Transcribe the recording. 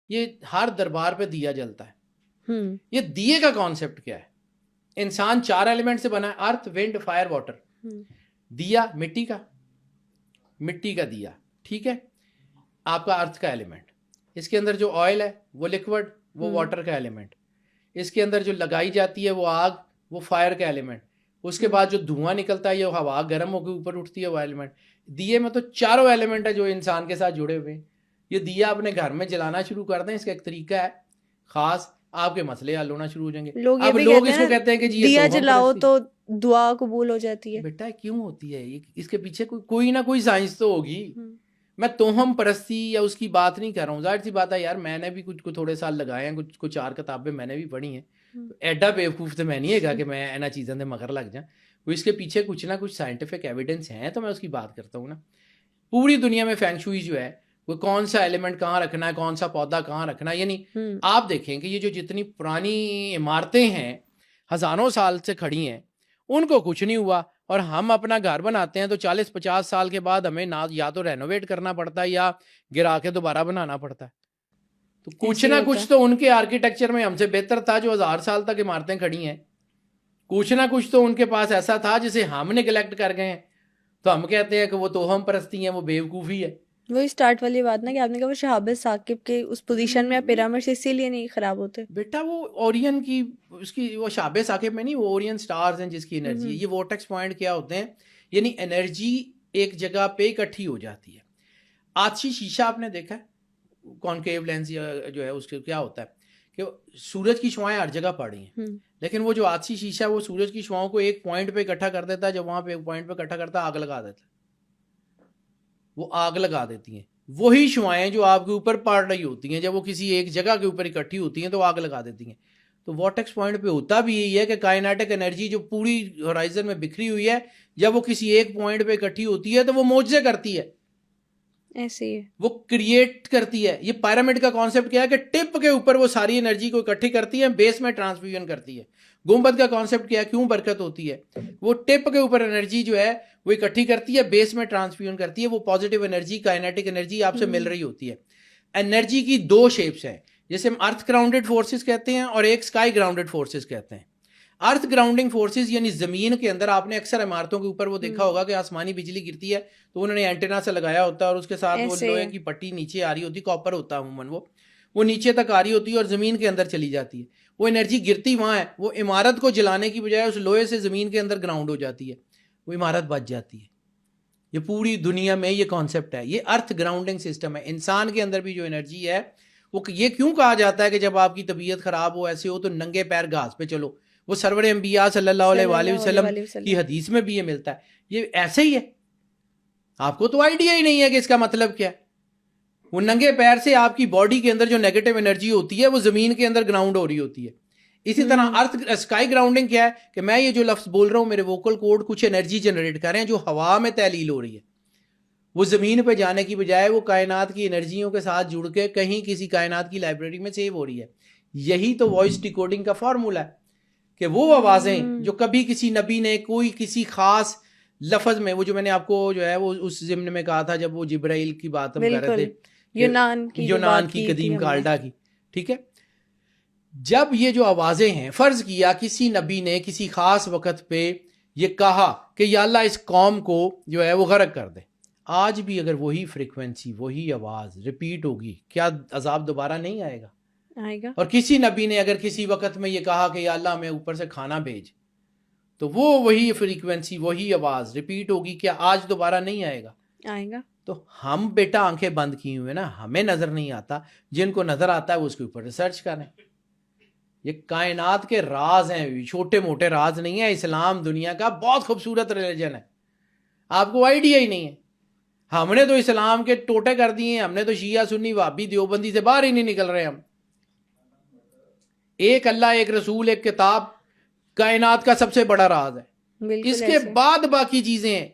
یہ ہر دربار پہ دیا جلتا ہے. یہ دیے کا کانسیپٹ کیا ہے؟ انسان 4 ایلیمنٹ سے بنا ہے، ارتھ، ونڈ، فائر، واٹر. دیا مٹی کا دیا، ٹھیک ہے، آپ کا ارتھ کا ایلیمنٹ. اس کے اندر جو آئل ہے وہ لیکوڈ، وہ واٹر کا ایلیمنٹ. اس کے اندر جو لگائی جاتی ہے وہ آگ، وہ فائر کا ایلیمنٹ. اس کے بعد جو دھواں نکلتا ہے یہ ہوا گرم ہو کے اوپر اٹھتی ہے، وہ ایلیمنٹ. دیے میں تو 4 ایلیمنٹ ہے جو انسان کے ساتھ جڑے ہوئے ہیں. یہ دیا اپنے گھر میں جلانا شروع کر دیں، اس کا ایک طریقہ ہے خاص، آپ کے مسئلے حل ہونا شروع ہو جائیں گے. اب لوگ اس کو کہتے ہیں کہ جی دیا جلاؤ تو دعا قبول ہو جاتی ہے. بیٹا کیوں ہوتی ہے یہ؟ اس کے پیچھے کوئی نہ کوئی سائنس تو ہوگی. میں توہم پرستی یا اس کی بات نہیں کر رہا ہوں. ظاہر سی بات ہے یار، میں نے بھی کچھ تھوڑے سال لگائے ہیں، کچھ 4 کتابیں میں نے بھی پڑھی ہیں. ایڈا بیوقوف تو میں نہیں ہے گا کہ میں اینا چیزیں دے مگر لگ جائیں. وہ اس کے پیچھے کچھ نہ کچھ سائنٹیفک ایویڈنس ہیں تو میں اس کی بات کرتا ہوں نا. پوری دنیا میں فینگ شوئی جو ہے وہ کون سا ایلیمنٹ کہاں رکھنا ہے، کون سا پودا کہاں رکھنا ہے، یعنی آپ دیکھیں کہ یہ جو جتنی پرانی عمارتیں ہیں ہزاروں سال سے کھڑی ہیں ان کو کچھ نہیں ہوا، اور ہم اپنا گھر بناتے ہیں تو 40-50 سال کے بعد ہمیں یا تو رینوویٹ کرنا پڑتا ہے یا گرا کے دوبارہ بنانا پڑتا ہے. تو کچھ نہ کچھ تو ان کے آرکیٹیکچر میں ہم سے بہتر تھا جو 1000 سال تک عمارتیں کھڑی ہیں. کچھ نہ کچھ تو ان کے پاس ایسا تھا جسے ہم نیگلیکٹ کر گئے ہیں. تو ہم کہتے ہیں کہ وہ توہم پرستی ہیں، وہ بیوقوفی ہے. وہی اسٹارٹ والی بات نا کہ آپ نے کہا وہ شہاب ثاقب کے اس پوزیشن میں پیرامڈ اسی لیے نہیں خراب ہوتے. بیٹا وہ اورین کی اس کی وہ شہاب ثاقب میں نہیں، وہ اورین سٹارز ہیں جس کی انرجی ہے. یہ وورٹیکس پوائنٹ کیا ہوتے ہیں؟ یعنی انرجی ایک جگہ پہ اکٹھی ہو جاتی ہے. آتشی شیشہ آپ نے دیکھا ہے، کانکیو لینس جو ہے اس کے کیا ہوتا ہے کہ سورج کی شعاعیں ہر جگہ پڑ رہی ہیں، لیکن وہ جو آتشی شیشہ ہے وہ سورج کی شعاؤں کو ایک پوائنٹ پہ اکٹھا کر دیتا ہے. جب وہاں پہ ایک پوائنٹ پہ اکٹھا کرتا ہے آگ لگا دیتا ہے، وہ آگ لگا دیتی ہیں. وہی شعاعیں جو آپ کے اوپر پڑ رہی ہوتی ہیں جب وہ کسی ایک جگہ کے اوپر اکٹھی ہوتی ہیں تو آگ لگا دیتی ہیں. تو وارٹیکس پوائنٹ پہ ہوتا بھی یہی ہے کہ کائنیٹک انرجی جو پوری ہورائزن میں بکھری ہوئی ہے جب وہ کسی ایک پوائنٹ پہ اکٹھی ہوتی ہے تو وہ معجزے کرتی ہے، ایسے ہی وہ کریٹ کرتی ہے. یہ پیرامڈ کا کانسیپٹ کیا ہے کہ ٹپ کے اوپر وہ ساری انرجی کو اکٹھی کرتی ہے، بیس میں ٹرانسفیوژن کرتی ہے. گنبد کا کانسیپٹ کیا ہے، کیوں برکت ہوتی ہے؟ وہ ٹپ کے اوپر انرجی جو ہے وہ اکٹھی کرتی ہے، بیس میں ٹرانسفیوژن کرتی ہے. وہ پازیٹیو انرجی، کائنیٹک انرجی آپ سے مل رہی ہوتی ہے. انرجی کی 2 شیپس ہیں، جیسے ہم ارتھ گراؤنڈڈ فورسز کہتے ہیں اور ایک اسکائی گراؤنڈڈ فورسز کہتے ہیں. ارتھ گراؤنڈنگ فورسز یعنی زمین کے اندر آپ نے اکثر عمارتوں کے اوپر وہ دیکھا ہوگا کہ آسمانی بجلی گرتی ہے تو انہوں نے اینٹینا سے لگایا ہوتا ہے اور اس کے ساتھ وہ لوہے کی پٹی نیچے آ رہی ہوتی، کاپر ہوتا ہے عموماً، وہ نیچے تک آ رہی ہوتی ہے اور زمین کے اندر چلی جاتی ہے. وہ انرجی گرتی وہاں ہے، وہ عمارت کو جلانے کی بجائے اس لوہے سے زمین کے اندر گراؤنڈ ہو جاتی ہے، وہ عمارت بچ جاتی ہے. یہ پوری دنیا میں یہ کانسیپٹ ہے، یہ ارتھ گراؤنڈنگ سسٹم ہے. انسان کے اندر بھی جو انرجی ہے وہ یہ کیوں کہا جاتا ہے کہ جب آپ کی طبیعت خراب ہو ایسے ہو تو ننگے پیر گھاس پہ چلو؟ وہ سرور انبیاء صلی اللہ علیہ وآلہ وسلم کی حدیث میں بھی یہ ملتا ہے. یہ ایسے ہی ہے، آپ کو تو آئیڈیا ہی نہیں ہے کہ اس کا مطلب کیا ہے. وہ ننگے پیر سے آپ کی باڈی کے اندر جو نیگیٹو انرجی ہوتی ہے وہ زمین کے اندر گراؤنڈ ہو رہی ہوتی ہے. اسی طرح ارتھ اسکائی گراؤنڈنگ کیا ہے کہ میں یہ جو لفظ بول رہا ہوں میرے ووکل کورڈ کچھ انرجی جنریٹ کر رہے ہیں جو ہوا میں تحلیل ہو رہی ہے. وہ زمین پہ جانے کی بجائے وہ کائنات کی انرجیوں کے ساتھ جڑ کے کہیں کسی کائنات کی لائبریری میں سیو ہو رہی ہے. یہی تو وائس ڈیکوڈنگ کا فارمولا ہے کہ وہ آوازیں جو کبھی کسی نبی نے کوئی کسی خاص لفظ میں، وہ جو میں نے آپ کو جو ہے وہ اس ضمن میں کہا تھا جب وہ جبرائیل کی بات ہم کر رہے تھے، یونان کی قدیم کالڈا کی، ٹھیک ہے، جب یہ جو آوازیں ہیں فرض کیا کسی نبی نے کسی خاص وقت پہ یہ کہا کہ یا اللہ اس قوم کو جو ہے وہ غرق کر دے، آج بھی اگر وہی فریکوینسی وہی آواز ریپیٹ ہوگی کیا عذاب دوبارہ نہیں آئے گا؟ آئے گا. اور کسی نبی نے اگر کسی وقت میں یہ کہا کہ یا اللہ ہمیں اوپر سے کھانا بھیج، تو وہ وہی فریکوینسی وہی آواز ریپیٹ ہوگی، کیا آج دوبارہ نہیں آئے گا؟ آئے گا. تو ہم بیٹا آنکھیں بند کی ہوئے نا، ہمیں نظر نہیں آتا، جن کو نظر آتا ہے وہ اس کے اوپر ریسرچ کریں. یہ کائنات کے راز ہیں، چھوٹے موٹے راز نہیں ہیں. اسلام دنیا کا بہت خوبصورت ریلیجن ہے، آپ کو آئیڈیا ہی نہیں ہے. ہم نے تو اسلام کے ٹوٹے کر دیے، ہم نے تو شیعہ سنی وہابی دیوبندی سے باہر ہی نہیں نکل رہے. ہم ایک اللہ، ایک رسول، ایک کتاب کائنات کا سب سے بڑا راز ہے. اس کے بعد باقی چیزیں ہیں.